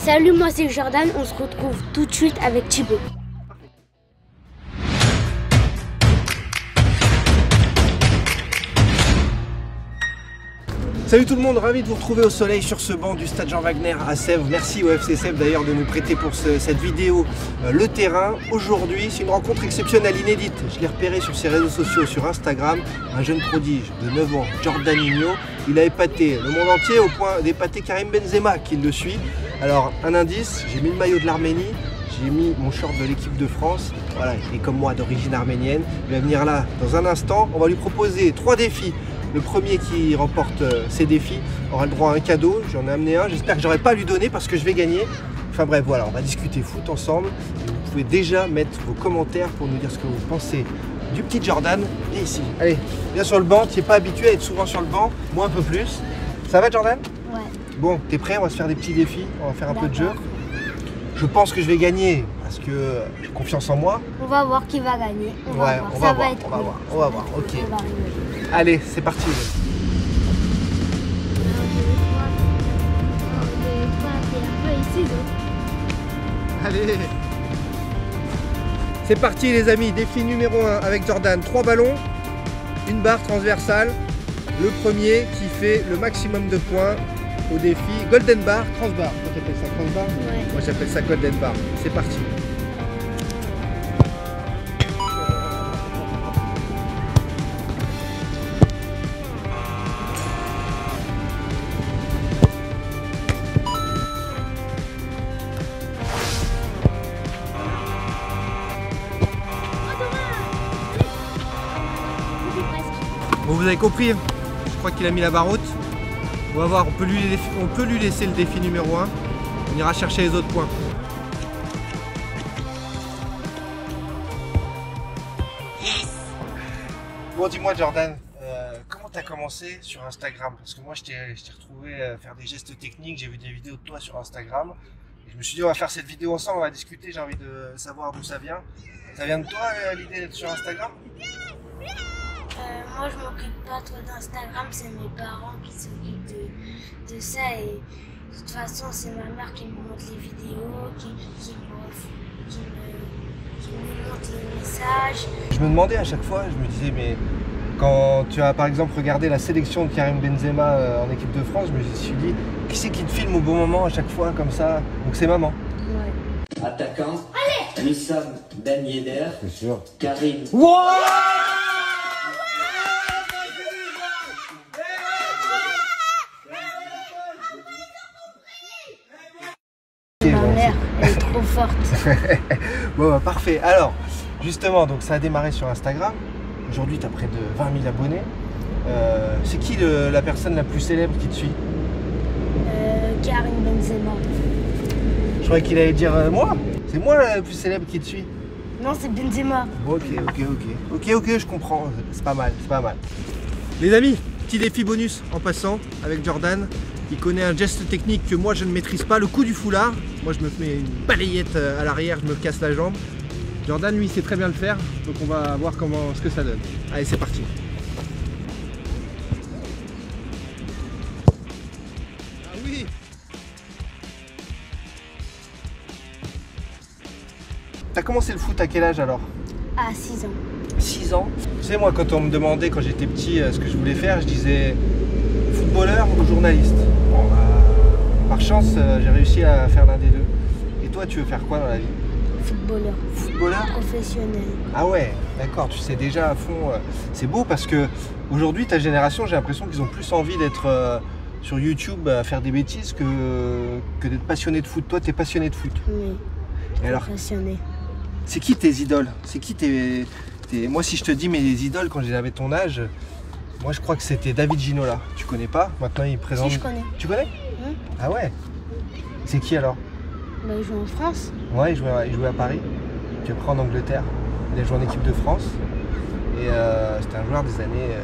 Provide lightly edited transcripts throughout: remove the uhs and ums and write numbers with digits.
Salut, moi c'est Jordan, on se retrouve tout de suite avec Thibaut. Salut tout le monde, ravi de vous retrouver au soleil sur ce banc du stade Jean Wagner à Sèvres. Merci au FC Sèvres d'ailleurs de nous prêter pour cette vidéo le terrain. Aujourd'hui, c'est une rencontre exceptionnelle, inédite. Je l'ai repéré sur ses réseaux sociaux, sur Instagram. Un jeune prodige de 9 ans, Jordaninho. Il a épaté le monde entier au point d'épater Karim Benzema qui le suit. Alors, un indice, j'ai mis le maillot de l'Arménie. J'ai mis mon short de l'équipe de France. Voilà, il est comme moi d'origine arménienne. Il va venir là dans un instant. On va lui proposer 3 défis. Le premier qui remporte ces défis aura le droit à un cadeau. J'en ai amené un. J'espère que j'aurai pas à lui donner parce que je vais gagner. Enfin bref, voilà, on va discuter foot ensemble. Et vous pouvez déjà mettre vos commentaires pour nous dire ce que vous pensez du petit Jordan. Et ici, allez, viens sur le banc. Tu n'es pas habitué à être souvent sur le banc. Moi un peu plus. Ça va Jordan? Ouais. Bon, t'es prêt? On va se faire des petits défis. On va faire un peu de jeu. Je pense que je vais gagner parce que j'ai confiance en moi. On va voir qui va gagner. On va voir. Ok. Allez, c'est parti. Allez. C'est parti les amis, défi numéro 1 avec Jordan. 3 ballons, une barre transversale. Le premier qui fait le maximum de points au défi Golden Bar, Transbar. Toi t'appelles ça Transbar? Ouais. Moi j'appelle ça Golden Bar. C'est parti. Bon, vous avez compris, je crois qu'il a mis la barre haute. On va voir, on peut lui laisser le défi numéro 1. On ira chercher les autres points. Yes. Bon, dis-moi Jordan, comment tu as commencé sur Instagram? Parce que moi je t'ai retrouvé faire des gestes techniques, j'ai vu des vidéos de toi sur Instagram. Et je me suis dit on va faire cette vidéo ensemble, on va discuter, j'ai envie de savoir d'où ça vient. Ça vient de toi l'idée d'être sur Instagram? Moi je m'occupe pas trop d'Instagram, c'est mes parents qui s'occupent de ça et de toute façon c'est ma mère qui me montre les vidéos, qui me montre les messages. Je me demandais à chaque fois, je me disais mais quand tu as par exemple regardé la sélection de Karim Benzema en équipe de France, je me suis dit qui c'est qui te filme au bon moment à chaque fois comme ça? Donc c'est maman. Ouais. Attaquant, Wissam Ben Yedder, C'est sûr. Karim. Wow. Ma mère, elle est trop forte. Bon bah, parfait. Alors justement, donc ça a démarré sur Instagram. Aujourd'hui tu as près de 20 000 abonnés. C'est qui la personne la plus célèbre qui te suit? Karim Benzema. Je croyais qu'il allait dire moi. C'est moi la plus célèbre qui te suit. Non, c'est Benzema. Ok, je comprends. C'est pas mal, c'est pas mal. Les amis, petit défi bonus en passant avec Jordan. Il connaît un geste technique que moi je ne maîtrise pas, le coup du foulard. Moi je me mets une balayette à l'arrière, je me casse la jambe. Jordan lui il sait très bien le faire, donc on va voir ce que ça donne. Allez c'est parti. Ah oui. T'as commencé le foot à quel âge alors? À 6 ans. 6 ans. Tu sais moi quand on me demandait quand j'étais petit ce que je voulais faire, je disais footballeur ou journaliste. Bon, par chance, j'ai réussi à faire l'un des deux. Et toi, tu veux faire quoi dans la vie? Footballeur. Footballeur? Professionnel. Ah ouais, d'accord, tu sais déjà à fond. C'est beau parce que aujourd'hui, ta génération, j'ai l'impression qu'ils ont plus envie d'être sur YouTube à faire des bêtises que d'être passionné de foot. Toi, tu es passionné de foot. Oui. Et alors, Passionné. c'est qui tes idoles? C'est qui Moi, si je te dis mes idoles quand j'avais ton âge, moi je crois que c'était David Ginola. Tu connais pas? Maintenant il présente. Si, je connais. Tu connais? Ah ouais? C'est qui alors? Bah, il joue en France. Ouais, il jouait à Paris. Puis après en Angleterre. Il a joué en équipe de France. Et c'était un joueur des années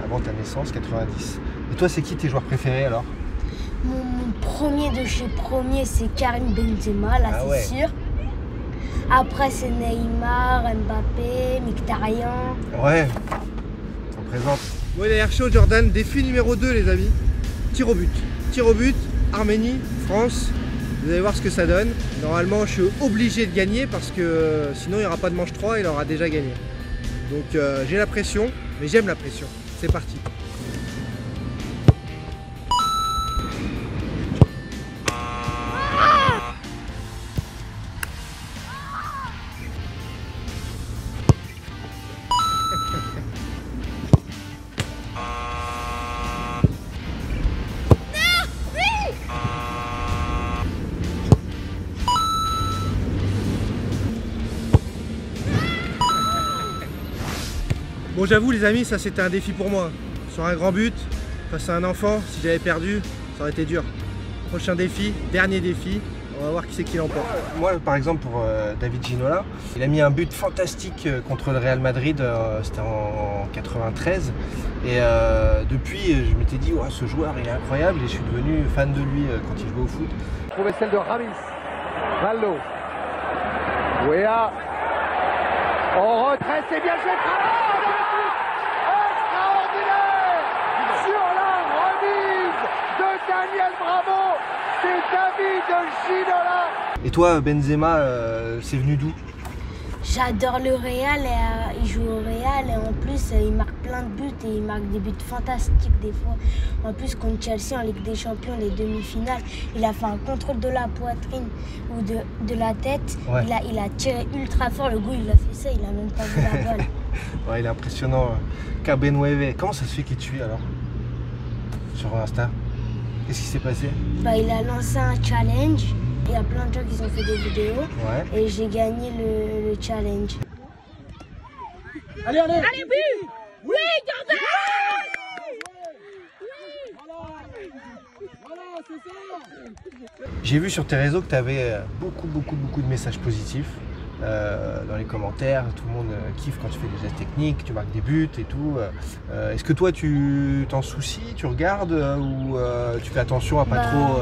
avant ta naissance, 90. Et toi, c'est qui tes joueurs préférés alors? Mon premier de chez premier, c'est Karim Benzema, là Ah c'est ouais. sûr. Après, c'est Neymar, Mbappé, Mkhitaryan. Ouais, on présente. Bon, il a l'air chaud, Jordan. Défi numéro 2, les amis. Tir au but. Tir au but, Arménie, France. Vous allez voir ce que ça donne. Normalement, je suis obligé de gagner parce que sinon, il n'y aura pas de manche 3, il aura déjà gagné. Donc, j'ai la pression, mais j'aime la pression. C'est parti. Bon, j'avoue les amis, ça c'était un défi pour moi. Sur un grand but, face à un enfant, si j'avais perdu, ça aurait été dur. Prochain défi, dernier défi, on va voir qui c'est qui l'emporte. Moi par exemple pour David Ginola, il a mis un but fantastique contre le Real Madrid, c'était en 93. Et depuis, je m'étais dit, ouais, ce joueur il est incroyable et je suis devenu fan de lui quand il jouait au foot. Trouver celle de Ramis, Vallo, Wea, en retrait, c'est bien joué. Daniel Bravo, c'est David Ginola. Et toi Benzema, c'est venu d'où? J'adore le Real et il joue au Real et en plus il marque plein de buts et il marque des buts fantastiques des fois. En plus contre Chelsea en Ligue des Champions, les demi-finales, il a fait un contrôle de la poitrine ou de la tête. Ouais. Il a tiré ultra fort, le goût il a fait ça, il a même pas vu la balle. Ouais, il est impressionnant. Cabenueve, comment ça se fait qu'il te suit alors sur Insta? Qu'est-ce qui s'est passé? Bah, il a lancé un challenge. Il y a plein de gens qui ont fait des vidéos. Ouais. Et j'ai gagné le challenge. Allez, allez! Allez, oui! Oui, Jordan! Voilà, c'est ça! J'ai vu sur tes réseaux que tu avais beaucoup de messages positifs. Dans les commentaires, tout le monde kiffe quand tu fais des gestes techniques, tu marques des buts et tout. Est-ce que toi tu t'en soucies, tu regardes ou tu fais attention à pas trop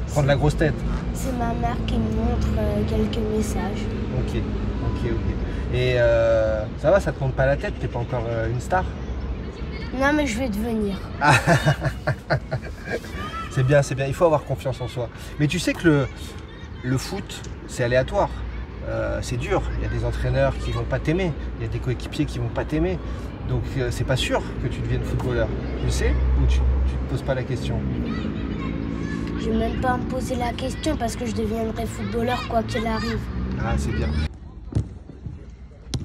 prendre la grosse tête? C'est ma mère qui me montre quelques messages. Ok. Et ça va, ça te monte pas la tête, t'es pas encore une star? Non mais je vais devenir. C'est bien, il faut avoir confiance en soi. Mais tu sais que le foot, c'est aléatoire. C'est dur, il y a des entraîneurs qui vont pas t'aimer, il y a des coéquipiers qui vont pas t'aimer, donc c'est pas sûr que tu deviennes footballeur. Tu le sais ou tu te poses pas la question? Je vais même pas me poser la question parce que je deviendrai footballeur quoi qu'il arrive. Ah c'est bien.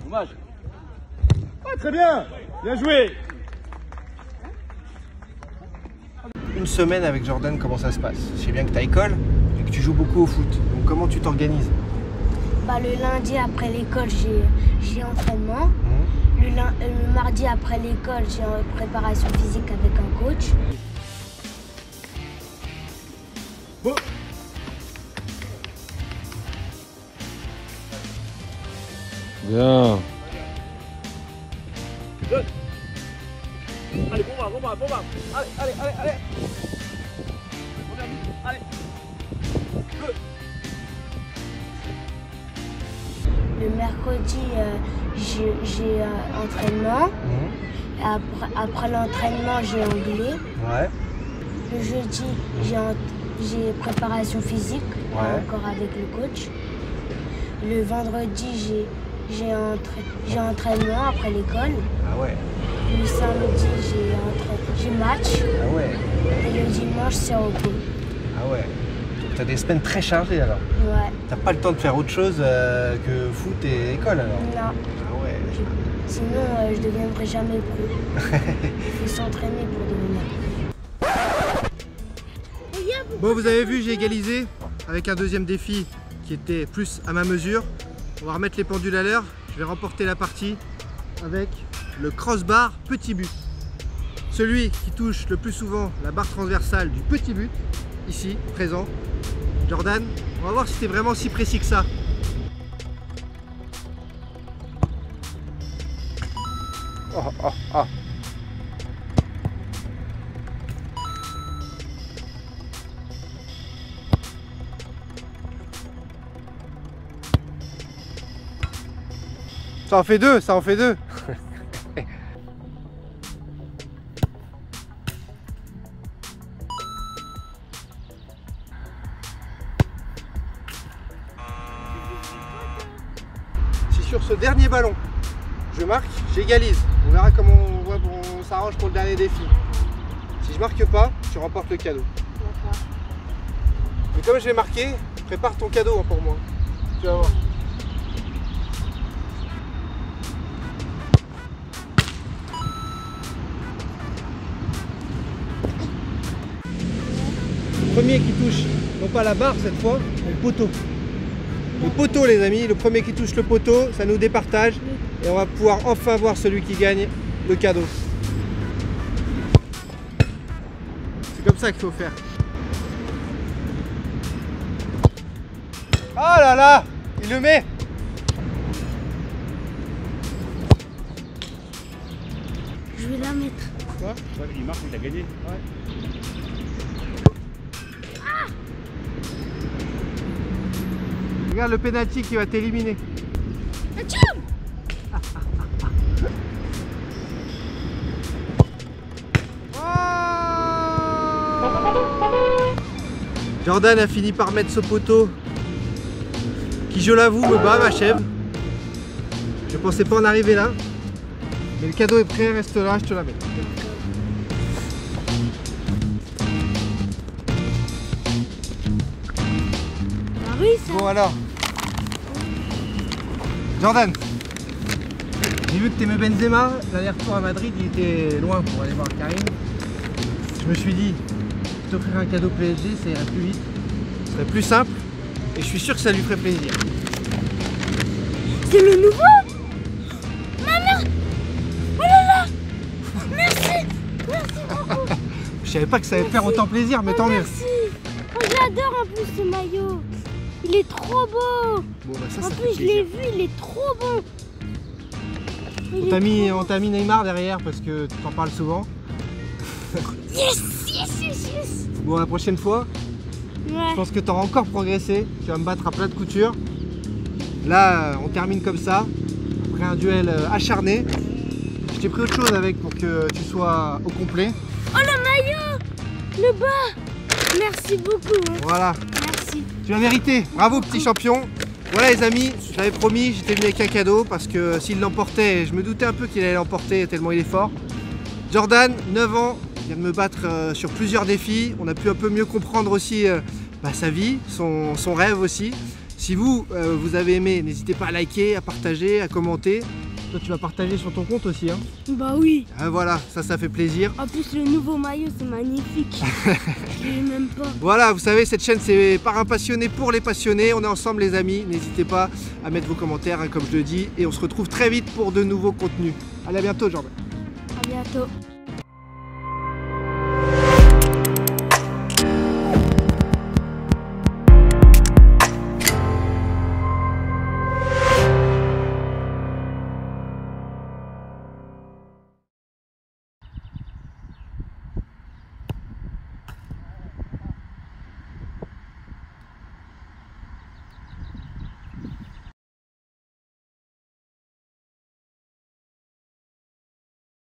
Dommage. Ah, très bien, bien joué. Une semaine avec Jordan, comment ça se passe? Je sais bien que tu as école et que tu joues beaucoup au foot, donc comment tu t'organises? Bah, le lundi après l'école, j'ai entraînement. Le mardi après l'école, j'ai une préparation physique avec un coach. Bon. Bien. Good. Allez, bon va. Allez. Allez. Good. Le mercredi, j'ai entraînement. Après l'entraînement, j'ai anglais. Ouais. Le jeudi, j'ai préparation physique, encore avec le coach. Le vendredi, j'ai entraînement après l'école. Ah ouais. Le samedi, j'ai match. Ah ouais. Et le dimanche, c'est repos. Ah ouais. Donc t'as des semaines très chargées alors. Ouais. T'as pas le temps de faire autre chose que foot et école alors? Non. Ah ouais. Sinon, je ne deviendrai jamais pro. Il faut s'entraîner pour devenir. Bon, vous avez vu, j'ai égalisé avec un deuxième défi qui était plus à ma mesure. On va remettre les pendules à l'heure. Je vais remporter la partie avec le crossbar petit but. Celui qui touche le plus souvent la barre transversale du petit but, ici, présent. Jordan, on va voir si t'es vraiment si précis que ça. Oh. Ça en fait deux, sur ce dernier ballon. Je marque, j'égalise. On verra comment on s'arrange pour le dernier défi. Si je marque pas, tu remportes le cadeau. D'accord. Mais comme je vais marquer, prépare ton cadeau hein, pour moi. Tu vas voir. Le premier qui touche, non pas la barre cette fois, mais le poteau. Le poteau les amis, le premier qui touche le poteau, ça nous départage et on va pouvoir enfin voir celui qui gagne le cadeau. C'est comme ça qu'il faut faire. Oh là là, il le met. Je vais la mettre. Quoi? Il marque, il a gagné. Ouais. Regarde le penalty qui va t'éliminer. Jordan a fini par mettre ce poteau qui, je l'avoue, me bat, m'achève. Je pensais pas en arriver là. Mais le cadeau est prêt, reste là, je te la mets. Ah oui, ça. Bon alors, Jordan, j'ai vu que t'aimais Benzema, l'aller-retour à Madrid il était loin pour aller voir Karim. Je me suis dit, t'offrir un cadeau PSG, ça irait plus vite, ce serait plus simple et je suis sûr que ça lui ferait plaisir. C'est le nouveau. Maman. Oh là là. Merci. Merci beaucoup. Je savais pas que ça allait faire autant plaisir, mais tant mieux. Merci. Oh, j'adore en plus ce maillot. Il est trop beau. Bon, bah ça En fait plus, je l'ai plaisir. vu, il est trop bon. On t'a mis Neymar derrière parce que tu t'en parles souvent. Yes, yes, yes, yes. Bon, la prochaine fois, je Ouais. pense que tu auras encore progressé. Tu vas me battre à plat de couture. Là, on termine comme ça, après un duel acharné. Je t'ai pris autre chose avec pour que tu sois au complet. Oh, le maillot. Le bas. Merci beaucoup. Hein. Voilà, Merci. tu l'as mérité. Bravo, petit champion. Voilà les amis, je l'avais promis, j'étais venu avec un cadeau parce que s'il l'emportait, je me doutais un peu qu'il allait l'emporter tellement il est fort. Jordan, 9 ans, il vient de me battre sur plusieurs défis. On a pu un peu mieux comprendre aussi sa vie, son rêve aussi. Si vous, vous avez aimé, n'hésitez pas à liker, à partager, à commenter. Toi, tu vas partager sur ton compte aussi. Hein. Bah oui. Voilà, ça fait plaisir. En plus, le nouveau maillot, c'est magnifique. Je l'ai même pas. Voilà, vous savez, cette chaîne, c'est par un passionné pour les passionnés. On est ensemble, les amis. N'hésitez pas à mettre vos commentaires, hein, comme je le dis. Et on se retrouve très vite pour de nouveaux contenus. Allez, à bientôt, Jordan. À bientôt.